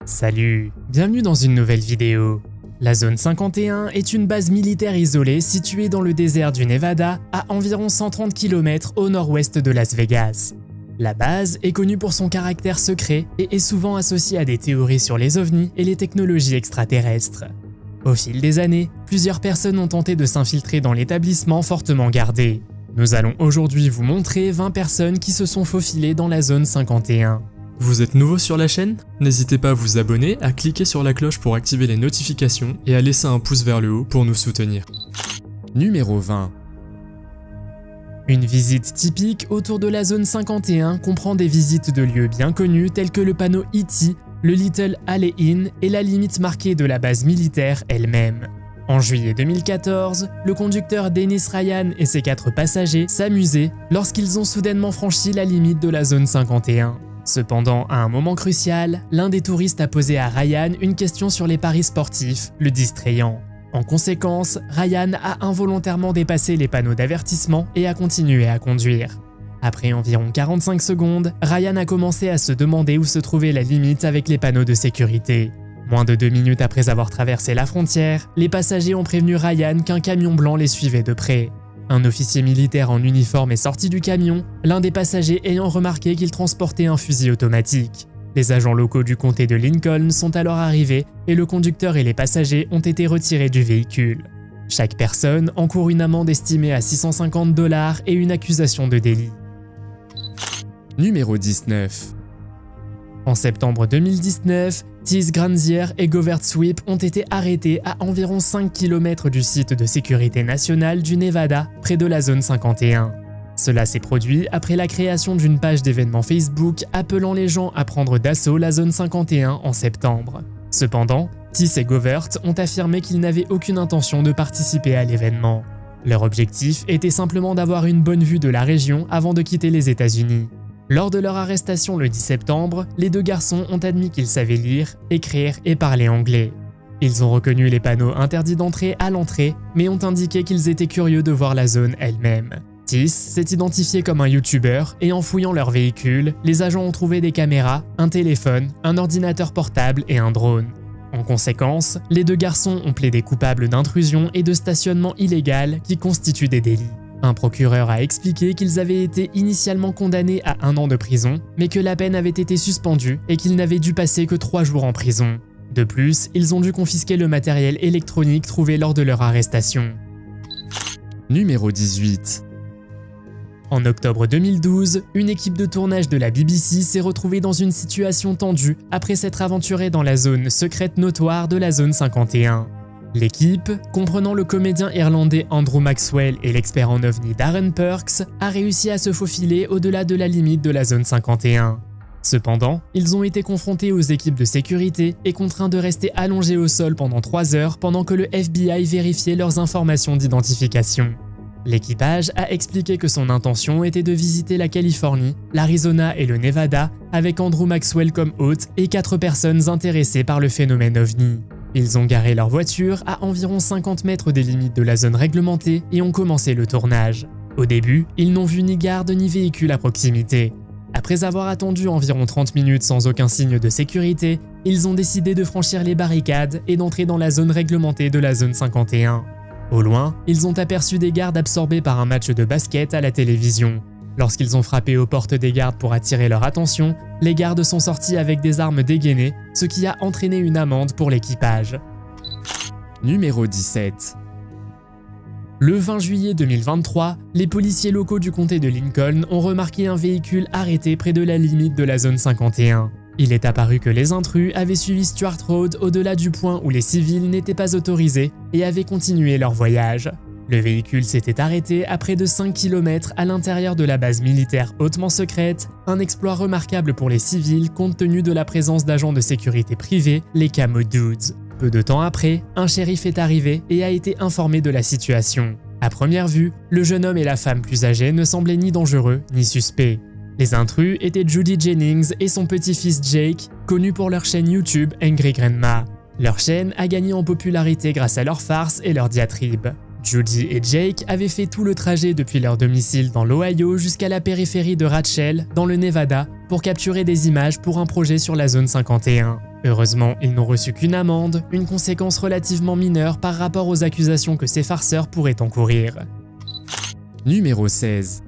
Salut, bienvenue dans une nouvelle vidéo. La zone 51 est une base militaire isolée située dans le désert du Nevada à environ 130 km au nord-ouest de Las Vegas. La base est connue pour son caractère secret et est souvent associée à des théories sur les ovnis et les technologies extraterrestres. Au fil des années, plusieurs personnes ont tenté de s'infiltrer dans l'établissement fortement gardé. Nous allons aujourd'hui vous montrer 20 personnes qui se sont faufilées dans la zone 51. Vous êtes nouveau sur la chaîne? N'hésitez pas à vous abonner, à cliquer sur la cloche pour activer les notifications et à laisser un pouce vers le haut pour nous soutenir. Numéro 20. Une visite typique autour de la zone 51 comprend des visites de lieux bien connus tels que le panneau E.T., le Little Alley Inn et la limite marquée de la base militaire elle-même. En juillet 2014, le conducteur Dennis Ryan et ses 4 passagers s'amusaient lorsqu'ils ont soudainement franchi la limite de la zone 51. Cependant, à un moment crucial, l'un des touristes a posé à Ryan une question sur les paris sportifs, le distrayant. En conséquence, Ryan a involontairement dépassé les panneaux d'avertissement et a continué à conduire. Après environ 45 secondes, Ryan a commencé à se demander où se trouvait la limite avec les panneaux de sécurité. Moins de 2 minutes après avoir traversé la frontière, les passagers ont prévenu Ryan qu'un camion blanc les suivait de près. Un officier militaire en uniforme est sorti du camion, l'un des passagers ayant remarqué qu'il transportait un fusil automatique. Les agents locaux du comté de Lincoln sont alors arrivés et le conducteur et les passagers ont été retirés du véhicule. Chaque personne encourt une amende estimée à $650 et une accusation de délit. Numéro 19. En septembre 2019, Tiz Granzier et Govert Sweep ont été arrêtés à environ 5 km du site de sécurité nationale du Nevada, près de la zone 51. Cela s'est produit après la création d'une page d'événements Facebook appelant les gens à prendre d'assaut la zone 51 en septembre. Cependant, Tiz et Govert ont affirmé qu'ils n'avaient aucune intention de participer à l'événement. Leur objectif était simplement d'avoir une bonne vue de la région avant de quitter les États-Unis. Lors de leur arrestation le 10 septembre, les 2 garçons ont admis qu'ils savaient lire, écrire et parler anglais. Ils ont reconnu les panneaux interdits d'entrée à l'entrée, mais ont indiqué qu'ils étaient curieux de voir la zone elle-même. Tiz s'est identifié comme un YouTuber et en fouillant leur véhicule, les agents ont trouvé des caméras, un téléphone, un ordinateur portable et un drone. En conséquence, les 2 garçons ont plaidé coupables d'intrusion et de stationnement illégal qui constituent des délits. Un procureur a expliqué qu'ils avaient été initialement condamnés à 1 an de prison, mais que la peine avait été suspendue et qu'ils n'avaient dû passer que 3 jours en prison. De plus, ils ont dû confisquer le matériel électronique trouvé lors de leur arrestation. Numéro 18. En octobre 2012, une équipe de tournage de la BBC s'est retrouvée dans une situation tendue après s'être aventurée dans la zone secrète notoire de la zone 51. L'équipe, comprenant le comédien irlandais Andrew Maxwell et l'expert en ovnis Darren Perks, a réussi à se faufiler au-delà de la limite de la zone 51. Cependant, ils ont été confrontés aux équipes de sécurité et contraints de rester allongés au sol pendant 3 heures pendant que le FBI vérifiait leurs informations d'identification. L'équipage a expliqué que son intention était de visiter la Californie, l'Arizona et le Nevada avec Andrew Maxwell comme hôte et 4 personnes intéressées par le phénomène ovni. Ils ont garé leur voiture à environ 50 mètres des limites de la zone réglementée et ont commencé le tournage. Au début, ils n'ont vu ni garde ni véhicule à proximité. Après avoir attendu environ 30 minutes sans aucun signe de sécurité, ils ont décidé de franchir les barricades et d'entrer dans la zone réglementée de la zone 51. Au loin, ils ont aperçu des gardes absorbés par un match de basket à la télévision. Lorsqu'ils ont frappé aux portes des gardes pour attirer leur attention, les gardes sont sortis avec des armes dégainées, ce qui a entraîné une amende pour l'équipage. Numéro 17. Le 20 juillet 2023, les policiers locaux du comté de Lincoln ont remarqué un véhicule arrêté près de la limite de la zone 51. Il est apparu que les intrus avaient suivi Stuart Road au-delà du point où les civils n'étaient pas autorisés et avaient continué leur voyage. Le véhicule s'était arrêté à près de 5 km à l'intérieur de la base militaire hautement secrète, un exploit remarquable pour les civils compte tenu de la présence d'agents de sécurité privés, les Camo Dudes. Peu de temps après, un shérif est arrivé et a été informé de la situation. À première vue, le jeune homme et la femme plus âgée ne semblaient ni dangereux ni suspects. Les intrus étaient Judy Jennings et son petit-fils Jake, connus pour leur chaîne YouTube Angry Grandma. Leur chaîne a gagné en popularité grâce à leurs farces et leurs diatribes. Judy et Jake avaient fait tout le trajet depuis leur domicile dans l'Ohio jusqu'à la périphérie de Rachel, dans le Nevada, pour capturer des images pour un projet sur la zone 51. Heureusement, ils n'ont reçu qu'une amende, une conséquence relativement mineure par rapport aux accusations que ces farceurs pourraient encourir. Numéro 16.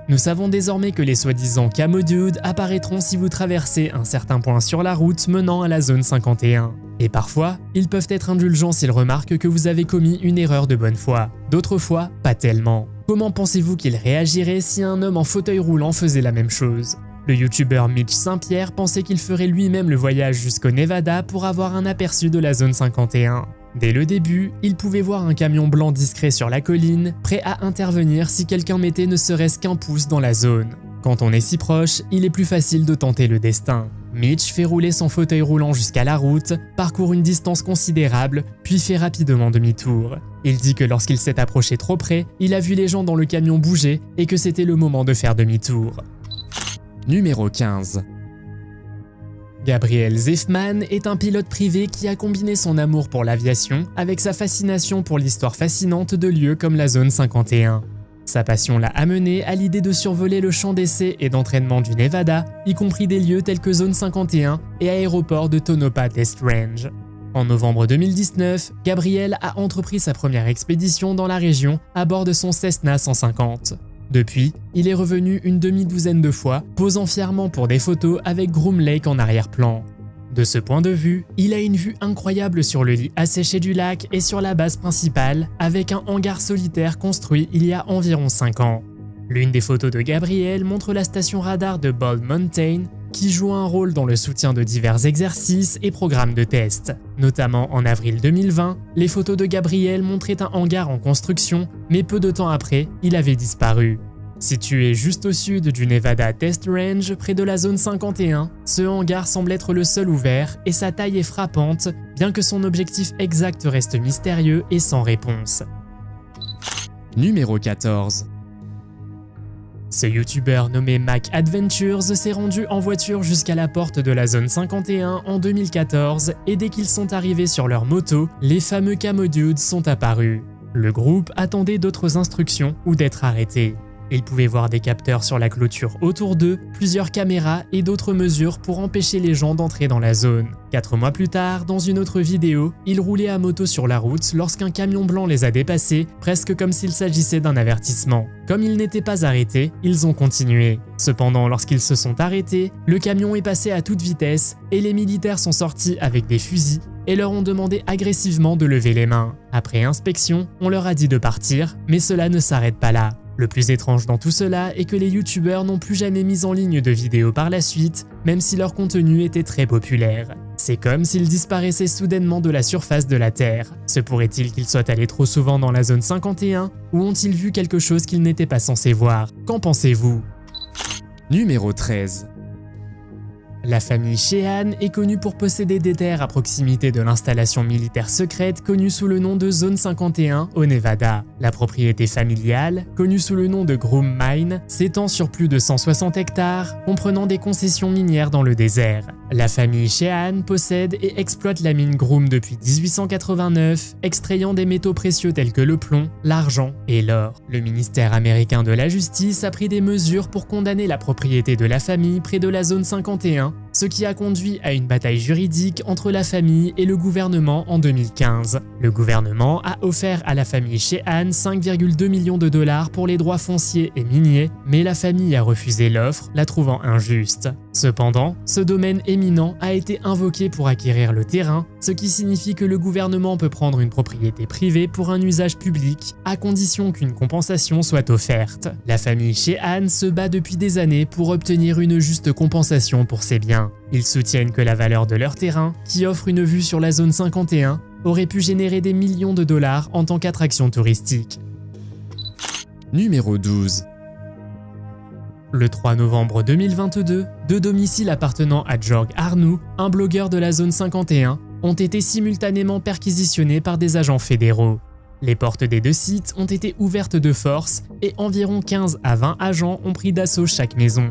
Nous savons désormais que les soi-disant camo dudes apparaîtront si vous traversez un certain point sur la route menant à la zone 51. Et parfois, ils peuvent être indulgents s'ils remarquent que vous avez commis une erreur de bonne foi. D'autres fois, pas tellement. Comment pensez-vous qu'ils réagiraient si un homme en fauteuil roulant faisait la même chose? Le youtubeur Mitch Saint-Pierre pensait qu'il ferait lui-même le voyage jusqu'au Nevada pour avoir un aperçu de la zone 51. Dès le début, il pouvait voir un camion blanc discret sur la colline, prêt à intervenir si quelqu'un mettait ne serait-ce qu'un pouce dans la zone. Quand on est si proche, il est plus facile de tenter le destin. Mitch fait rouler son fauteuil roulant jusqu'à la route, parcourt une distance considérable, puis fait rapidement demi-tour. Il dit que lorsqu'il s'est approché trop près, il a vu les gens dans le camion bouger et que c'était le moment de faire demi-tour. Numéro 15. Gabriel Zefman est un pilote privé qui a combiné son amour pour l'aviation avec sa fascination pour l'histoire fascinante de lieux comme la zone 51. Sa passion l'a amené à l'idée de survoler le champ d'essai et d'entraînement du Nevada, y compris des lieux tels que zone 51 et aéroport de Tonopah Test Range. En novembre 2019, Gabriel a entrepris sa première expédition dans la région à bord de son Cessna 150. Depuis, il est revenu une demi-douzaine de fois, posant fièrement pour des photos avec Groom Lake en arrière-plan. De ce point de vue, il a une vue incroyable sur le lit asséché du lac et sur la base principale, avec un hangar solitaire construit il y a environ 5 ans. L'une des photos de Gabriel montre la station radar de Bald Mountain, qui joue un rôle dans le soutien de divers exercices et programmes de test. Notamment en avril 2020, les photos de Gabriel montraient un hangar en construction, mais peu de temps après, il avait disparu. Situé juste au sud du Nevada Test Range, près de la zone 51, ce hangar semble être le seul ouvert et sa taille est frappante, bien que son objectif exact reste mystérieux et sans réponse. Numéro 14. Ce youtubeur nommé Mac Adventures s'est rendu en voiture jusqu'à la porte de la zone 51 en 2014 et dès qu'ils sont arrivés sur leur moto, les fameux camo dudes sont apparus. Le groupe attendait d'autres instructions ou d'être arrêté. Ils pouvaient voir des capteurs sur la clôture autour d'eux, plusieurs caméras et d'autres mesures pour empêcher les gens d'entrer dans la zone. 4 mois plus tard, dans une autre vidéo, ils roulaient à moto sur la route lorsqu'un camion blanc les a dépassés, presque comme s'il s'agissait d'un avertissement. Comme ils n'étaient pas arrêtés, ils ont continué. Cependant, lorsqu'ils se sont arrêtés, le camion est passé à toute vitesse et les militaires sont sortis avec des fusils et leur ont demandé agressivement de lever les mains. Après inspection, on leur a dit de partir, mais cela ne s'arrête pas là. Le plus étrange dans tout cela est que les youtubeurs n'ont plus jamais mis en ligne de vidéos par la suite, même si leur contenu était très populaire. C'est comme s'ils disparaissaient soudainement de la surface de la Terre. Se pourrait-il qu'ils soient allés trop souvent dans la zone 51 ou ont-ils vu quelque chose qu'ils n'étaient pas censés voir? Qu'en pensez-vous? Numéro 13. La famille Sheehan est connue pour posséder des terres à proximité de l'installation militaire secrète connue sous le nom de Zone 51 au Nevada. La propriété familiale, connue sous le nom de Groom Mine, s'étend sur plus de 160 hectares, comprenant des concessions minières dans le désert. La famille Sheehan possède et exploite la mine Groom depuis 1889, extrayant des métaux précieux tels que le plomb, l'argent et l'or. Le ministère américain de la Justice a pris des mesures pour condamner la propriété de la famille près de la zone 51, ce qui a conduit à une bataille juridique entre la famille et le gouvernement en 2015. Le gouvernement a offert à la famille Sheehan 5,2 millions de dollars pour les droits fonciers et miniers, mais la famille a refusé l'offre, la trouvant injuste. Cependant, ce domaine éminent a été invoqué pour acquérir le terrain, ce qui signifie que le gouvernement peut prendre une propriété privée pour un usage public, à condition qu'une compensation soit offerte. La famille Sheehan se bat depuis des années pour obtenir une juste compensation pour ses biens. Ils soutiennent que la valeur de leur terrain, qui offre une vue sur la zone 51, aurait pu générer des millions de dollars en tant qu'attraction touristique. Numéro 12. Le 3 novembre 2022, 2 domiciles appartenant à George Arnoux, un blogueur de la zone 51, ont été simultanément perquisitionnés par des agents fédéraux. Les portes des 2 sites ont été ouvertes de force et environ 15 à 20 agents ont pris d'assaut chaque maison.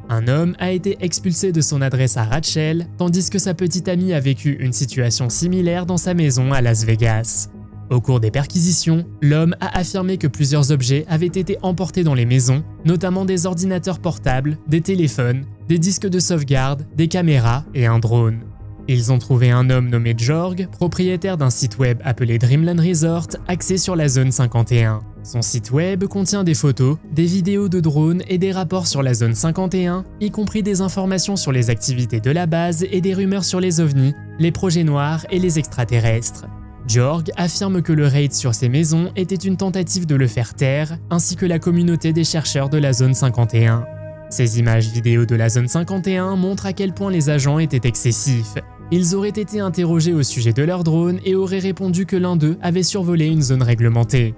Un homme a été expulsé de son adresse à Rachel, tandis que sa petite amie a vécu une situation similaire dans sa maison à Las Vegas. Au cours des perquisitions, l'homme a affirmé que plusieurs objets avaient été emportés dans les maisons, notamment des ordinateurs portables, des téléphones, des disques de sauvegarde, des caméras et un drone. Ils ont trouvé un homme nommé Jorg, propriétaire d'un site web appelé Dreamland Resort, axé sur la zone 51. Son site web contient des photos, des vidéos de drones et des rapports sur la zone 51, y compris des informations sur les activités de la base et des rumeurs sur les ovnis, les projets noirs et les extraterrestres. Jorg affirme que le raid sur ces maisons était une tentative de le faire taire, ainsi que la communauté des chercheurs de la zone 51. Ces images vidéo de la zone 51 montrent à quel point les agents étaient excessifs. Ils auraient été interrogés au sujet de leur drone et auraient répondu que l'un d'eux avait survolé une zone réglementée.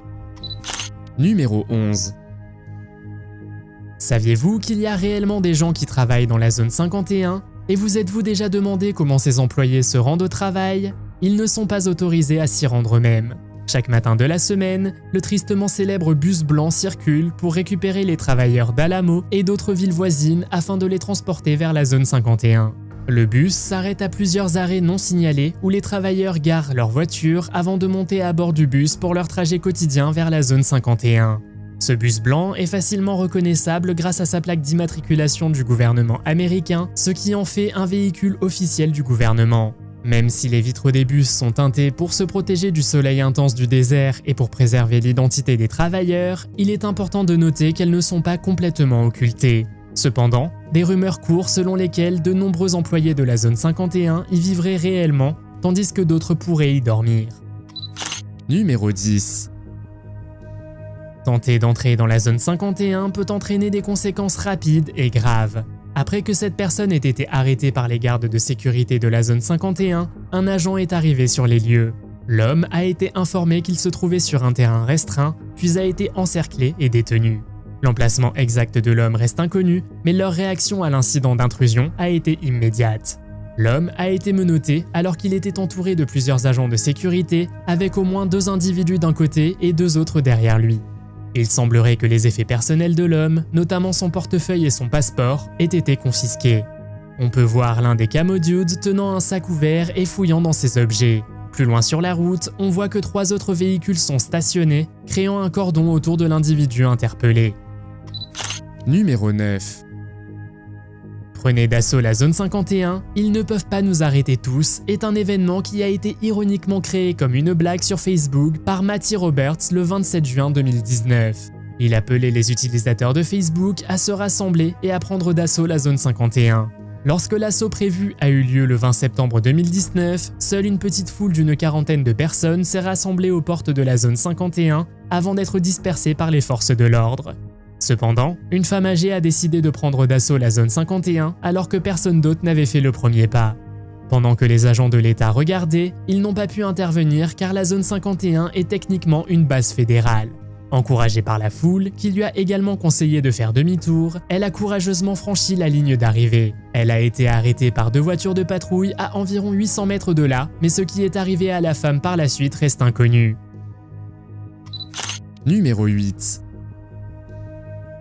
Numéro 11. Saviez-vous qu'il y a réellement des gens qui travaillent dans la zone 51? Et vous êtes-vous déjà demandé comment ces employés se rendent au travail? Ils ne sont pas autorisés à s'y rendre eux-mêmes. Chaque matin de la semaine, le tristement célèbre bus blanc circule pour récupérer les travailleurs d'Alamo et d'autres villes voisines afin de les transporter vers la zone 51. Le bus s'arrête à plusieurs arrêts non signalés où les travailleurs garent leur voiture avant de monter à bord du bus pour leur trajet quotidien vers la zone 51. Ce bus blanc est facilement reconnaissable grâce à sa plaque d'immatriculation du gouvernement américain, ce qui en fait un véhicule officiel du gouvernement. Même si les vitres des bus sont teintées pour se protéger du soleil intense du désert et pour préserver l'identité des travailleurs, il est important de noter qu'elles ne sont pas complètement occultées. Cependant, des rumeurs courent selon lesquelles de nombreux employés de la zone 51 y vivraient réellement, tandis que d'autres pourraient y dormir. Numéro 10. Tenter d'entrer dans la zone 51 peut entraîner des conséquences rapides et graves. Après que cette personne ait été arrêtée par les gardes de sécurité de la zone 51, un agent est arrivé sur les lieux. L'homme a été informé qu'il se trouvait sur un terrain restreint, puis a été encerclé et détenu. L'emplacement exact de l'homme reste inconnu, mais leur réaction à l'incident d'intrusion a été immédiate. L'homme a été menotté alors qu'il était entouré de plusieurs agents de sécurité, avec au moins 2 individus d'un côté et 2 autres derrière lui. Il semblerait que les effets personnels de l'homme, notamment son portefeuille et son passeport, aient été confisqués. On peut voir l'un des camo dudes tenant un sac ouvert et fouillant dans ses objets. Plus loin sur la route, on voit que 3 autres véhicules sont stationnés, créant un cordon autour de l'individu interpellé. Numéro 9. Prenez d'assaut la zone 51, ils ne peuvent pas nous arrêter tous est un événement qui a été ironiquement créé comme une blague sur Facebook par Matty Roberts le 27 juin 2019. Il appelait les utilisateurs de Facebook à se rassembler et à prendre d'assaut la zone 51. Lorsque l'assaut prévu a eu lieu le 20 septembre 2019, seule une petite foule d'une quarantaine de personnes s'est rassemblée aux portes de la zone 51 avant d'être dispersée par les forces de l'ordre. Cependant, une femme âgée a décidé de prendre d'assaut la zone 51 alors que personne d'autre n'avait fait le premier pas. Pendant que les agents de l'État regardaient, ils n'ont pas pu intervenir car la zone 51 est techniquement une base fédérale. Encouragée par la foule, qui lui a également conseillé de faire demi-tour, elle a courageusement franchi la ligne d'arrivée. Elle a été arrêtée par 2 voitures de patrouille à environ 800 mètres de là, mais ce qui est arrivé à la femme par la suite reste inconnu. Numéro 8.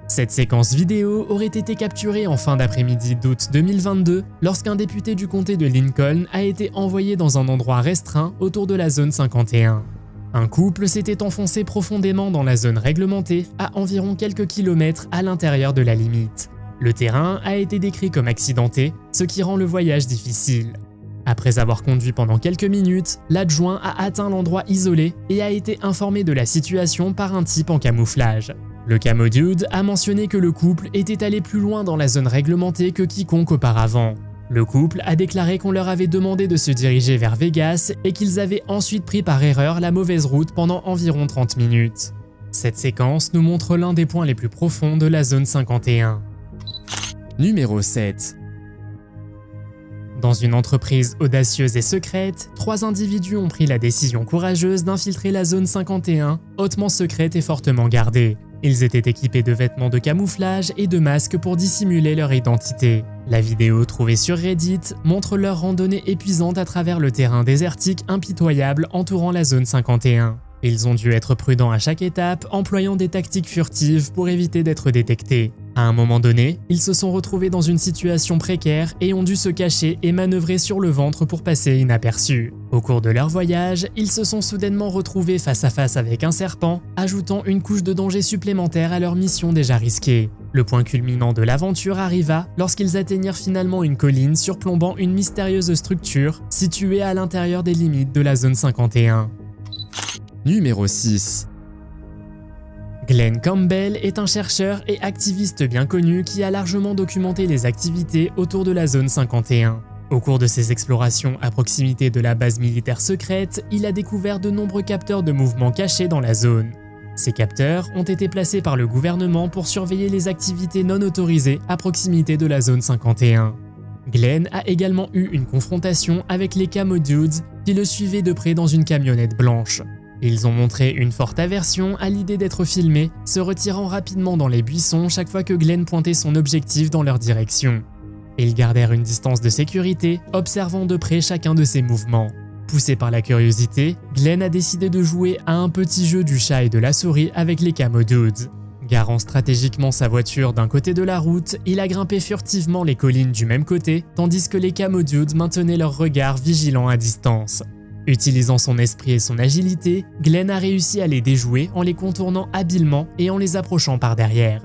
Cette séquence vidéo aurait été capturée en fin d'après-midi d'août 2022 lorsqu'un député du comté de Lincoln a été envoyé dans un endroit restreint autour de la zone 51. Un couple s'était enfoncé profondément dans la zone réglementée à environ quelques kilomètres à l'intérieur de la limite. Le terrain a été décrit comme accidenté, ce qui rend le voyage difficile. Après avoir conduit pendant quelques minutes, l'adjoint a atteint l'endroit isolé et a été informé de la situation par un type en camouflage. Le camo dude a mentionné que le couple était allé plus loin dans la zone réglementée que quiconque auparavant. Le couple a déclaré qu'on leur avait demandé de se diriger vers Vegas et qu'ils avaient ensuite pris par erreur la mauvaise route pendant environ 30 minutes. Cette séquence nous montre l'un des points les plus profonds de la zone 51. Numéro 7. Dans une entreprise audacieuse et secrète, 3 individus ont pris la décision courageuse d'infiltrer la zone 51, hautement secrète et fortement gardée. Ils étaient équipés de vêtements de camouflage et de masques pour dissimuler leur identité. La vidéo trouvée sur Reddit montre leur randonnée épuisante à travers le terrain désertique impitoyable entourant la zone 51. Ils ont dû être prudents à chaque étape, employant des tactiques furtives pour éviter d'être détectés. À un moment donné, ils se sont retrouvés dans une situation précaire et ont dû se cacher et manœuvrer sur le ventre pour passer inaperçus. Au cours de leur voyage, ils se sont soudainement retrouvés face à face avec un serpent, ajoutant une couche de danger supplémentaire à leur mission déjà risquée. Le point culminant de l'aventure arriva lorsqu'ils atteignirent finalement une colline surplombant une mystérieuse structure située à l'intérieur des limites de la zone 51. Numéro 6. Glenn Campbell est un chercheur et activiste bien connu qui a largement documenté les activités autour de la zone 51. Au cours de ses explorations à proximité de la base militaire secrète, il a découvert de nombreux capteurs de mouvements cachés dans la zone. Ces capteurs ont été placés par le gouvernement pour surveiller les activités non autorisées à proximité de la zone 51. Glenn a également eu une confrontation avec les Camo Dudes qui le suivaient de près dans une camionnette blanche. Ils ont montré une forte aversion à l'idée d'être filmés, se retirant rapidement dans les buissons chaque fois que Glenn pointait son objectif dans leur direction. Ils gardèrent une distance de sécurité, observant de près chacun de ses mouvements. Poussé par la curiosité, Glenn a décidé de jouer à un petit jeu du chat et de la souris avec les Camo Dudes. Garant stratégiquement sa voiture d'un côté de la route, il a grimpé furtivement les collines du même côté, tandis que les Camo Dudes maintenaient leur regard vigilant à distance. Utilisant son esprit et son agilité, Glenn a réussi à les déjouer en les contournant habilement et en les approchant par derrière.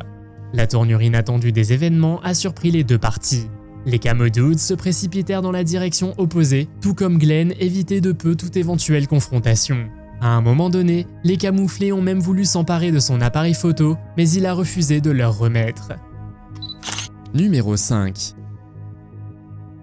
La tournure inattendue des événements a surpris les deux parties. Les Camo Dudes se précipitèrent dans la direction opposée, tout comme Glenn évitait de peu toute éventuelle confrontation. À un moment donné, les camouflés ont même voulu s'emparer de son appareil photo, mais il a refusé de leur remettre. Numéro 5.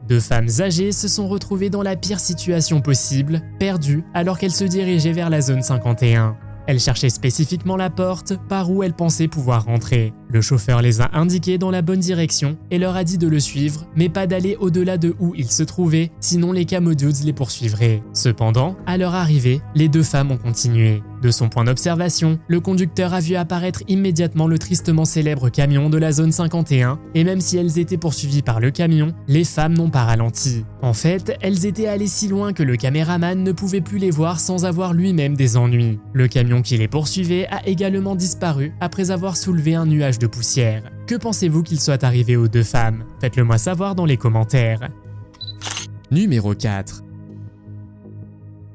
Deux femmes âgées se sont retrouvées dans la pire situation possible, perdues alors qu'elles se dirigeaient vers la zone 51. Elles cherchaient spécifiquement la porte par où elles pensaient pouvoir rentrer. Le chauffeur les a indiquées dans la bonne direction et leur a dit de le suivre, mais pas d'aller au-delà de où ils se trouvaient, sinon les Camo Dudes les poursuivraient. Cependant, à leur arrivée, les deux femmes ont continué. De son point d'observation, le conducteur a vu apparaître immédiatement le tristement célèbre camion de la zone 51, et même si elles étaient poursuivies par le camion, les femmes n'ont pas ralenti. En fait, elles étaient allées si loin que le caméraman ne pouvait plus les voir sans avoir lui-même des ennuis. Le camion qui les poursuivait a également disparu après avoir soulevé un nuage de poussière. Que pensez-vous qu'il soit arrivé aux deux femmes? Faites-le moi savoir dans les commentaires. Numéro 4.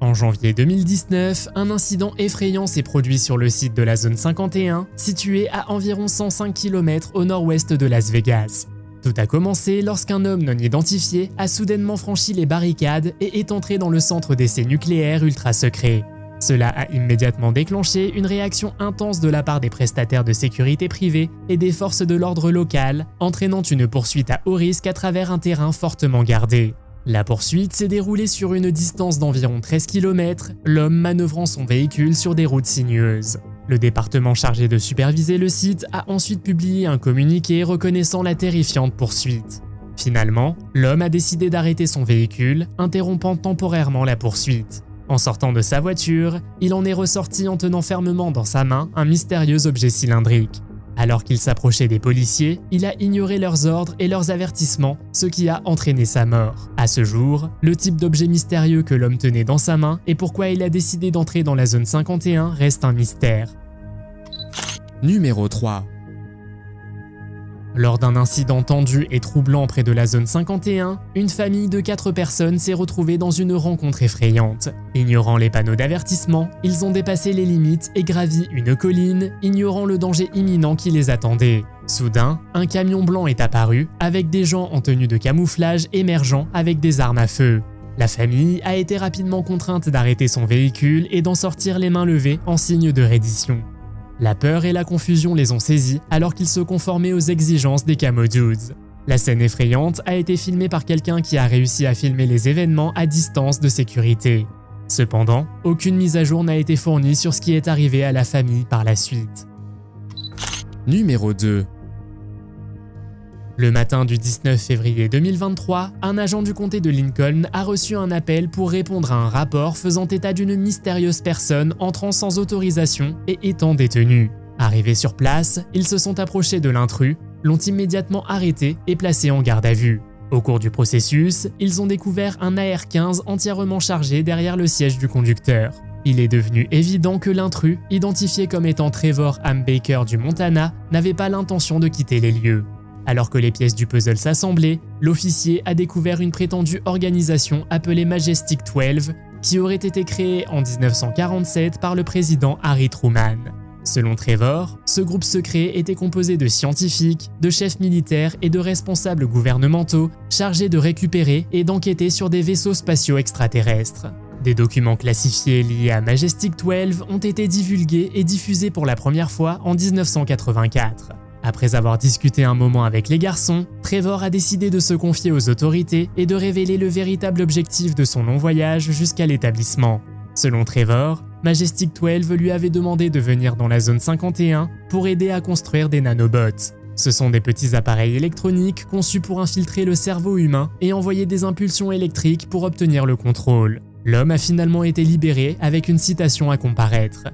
En janvier 2019, un incident effrayant s'est produit sur le site de la zone 51, situé à environ 105 km au nord-ouest de Las Vegas. Tout a commencé lorsqu'un homme non identifié a soudainement franchi les barricades et est entré dans le centre d'essai nucléaire ultra secret. Cela a immédiatement déclenché une réaction intense de la part des prestataires de sécurité privée et des forces de l'ordre locales, entraînant une poursuite à haut risque à travers un terrain fortement gardé. La poursuite s'est déroulée sur une distance d'environ 13 km, l'homme manœuvrant son véhicule sur des routes sinueuses. Le département chargé de superviser le site a ensuite publié un communiqué reconnaissant la terrifiante poursuite. Finalement, l'homme a décidé d'arrêter son véhicule, interrompant temporairement la poursuite. En sortant de sa voiture, il en est ressorti en tenant fermement dans sa main un mystérieux objet cylindrique. Alors qu'il s'approchait des policiers, il a ignoré leurs ordres et leurs avertissements, ce qui a entraîné sa mort. À ce jour, le type d'objet mystérieux que l'homme tenait dans sa main et pourquoi il a décidé d'entrer dans la zone 51 reste un mystère. Numéro 3. Lors d'un incident tendu et troublant près de la zone 51, une famille de 4 personnes s'est retrouvée dans une rencontre effrayante. Ignorant les panneaux d'avertissement, ils ont dépassé les limites et gravi une colline, ignorant le danger imminent qui les attendait. Soudain, un camion blanc est apparu, avec des gens en tenue de camouflage émergeant avec des armes à feu. La famille a été rapidement contrainte d'arrêter son véhicule et d'en sortir les mains levées en signe de reddition. La peur et la confusion les ont saisis alors qu'ils se conformaient aux exigences des Camo Dudes. La scène effrayante a été filmée par quelqu'un qui a réussi à filmer les événements à distance de sécurité. Cependant, aucune mise à jour n'a été fournie sur ce qui est arrivé à la famille par la suite. Numéro 2. Le matin du 19 février 2023, un agent du comté de Lincoln a reçu un appel pour répondre à un rapport faisant état d'une mystérieuse personne entrant sans autorisation et étant détenue. Arrivés sur place, ils se sont approchés de l'intrus, l'ont immédiatement arrêté et placé en garde à vue. Au cours du processus, ils ont découvert un AR-15 entièrement chargé derrière le siège du conducteur. Il est devenu évident que l'intrus, identifié comme étant Trevor Ham Baker du Montana, n'avait pas l'intention de quitter les lieux. Alors que les pièces du puzzle s'assemblaient, l'officier a découvert une prétendue organisation appelée Majestic 12, qui aurait été créée en 1947 par le président Harry Truman. Selon Trevor, ce groupe secret était composé de scientifiques, de chefs militaires et de responsables gouvernementaux chargés de récupérer et d'enquêter sur des vaisseaux spatiaux extraterrestres. Des documents classifiés liés à Majestic 12 ont été divulgués et diffusés pour la première fois en 1984. Après avoir discuté un moment avec les garçons, Trevor a décidé de se confier aux autorités et de révéler le véritable objectif de son long voyage jusqu'à l'établissement. Selon Trevor, Majestic 12 lui avait demandé de venir dans la zone 51 pour aider à construire des nanobots. Ce sont des petits appareils électroniques conçus pour infiltrer le cerveau humain et envoyer des impulsions électriques pour obtenir le contrôle. L'homme a finalement été libéré avec une citation à comparaître.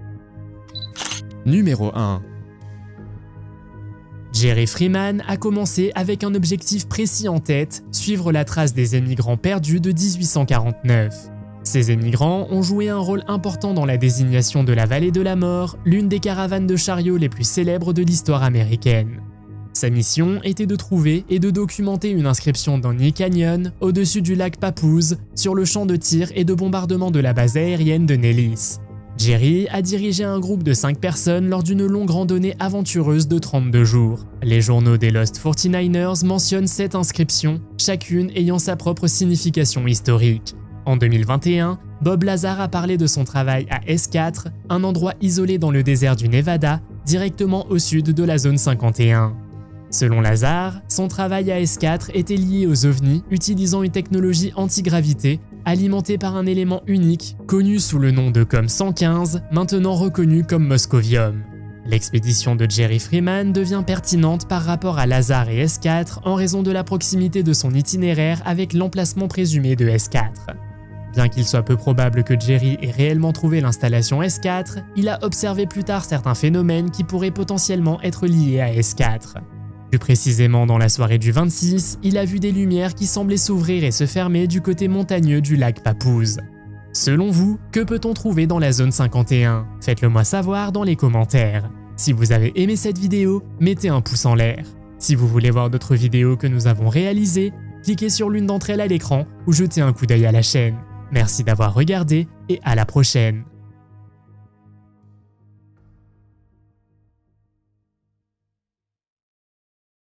Numéro 1. Jerry Freeman a commencé avec un objectif précis en tête, suivre la trace des émigrants perdus de 1849. Ces émigrants ont joué un rôle important dans la désignation de la vallée de la mort, l'une des caravanes de chariots les plus célèbres de l'histoire américaine. Sa mission était de trouver et de documenter une inscription dans New Canyon, au-dessus du lac Papoose, sur le champ de tir et de bombardement de la base aérienne de Nellis. Jerry a dirigé un groupe de 5 personnes lors d'une longue randonnée aventureuse de 32 jours. Les journaux des Lost 49ers mentionnent 7 inscriptions, chacune ayant sa propre signification historique. En 2021, Bob Lazar a parlé de son travail à S4, un endroit isolé dans le désert du Nevada, directement au sud de la zone 51. Selon Lazar, son travail à S4 était lié aux ovnis utilisant une technologie antigravité alimentée par un élément unique connu sous le nom de COM 115, maintenant reconnu comme Moscovium. L'expédition de Jerry Freeman devient pertinente par rapport à Lazar et S4 en raison de la proximité de son itinéraire avec l'emplacement présumé de S4. Bien qu'il soit peu probable que Jerry ait réellement trouvé l'installation S4, il a observé plus tard certains phénomènes qui pourraient potentiellement être liés à S4. Plus précisément, dans la soirée du 26, il a vu des lumières qui semblaient s'ouvrir et se fermer du côté montagneux du lac Papoose. Selon vous, que peut-on trouver dans la zone 51? Faites-le moi savoir dans les commentaires. Si vous avez aimé cette vidéo, mettez un pouce en l'air. Si vous voulez voir d'autres vidéos que nous avons réalisées, cliquez sur l'une d'entre elles à l'écran ou jetez un coup d'œil à la chaîne. Merci d'avoir regardé et à la prochaine.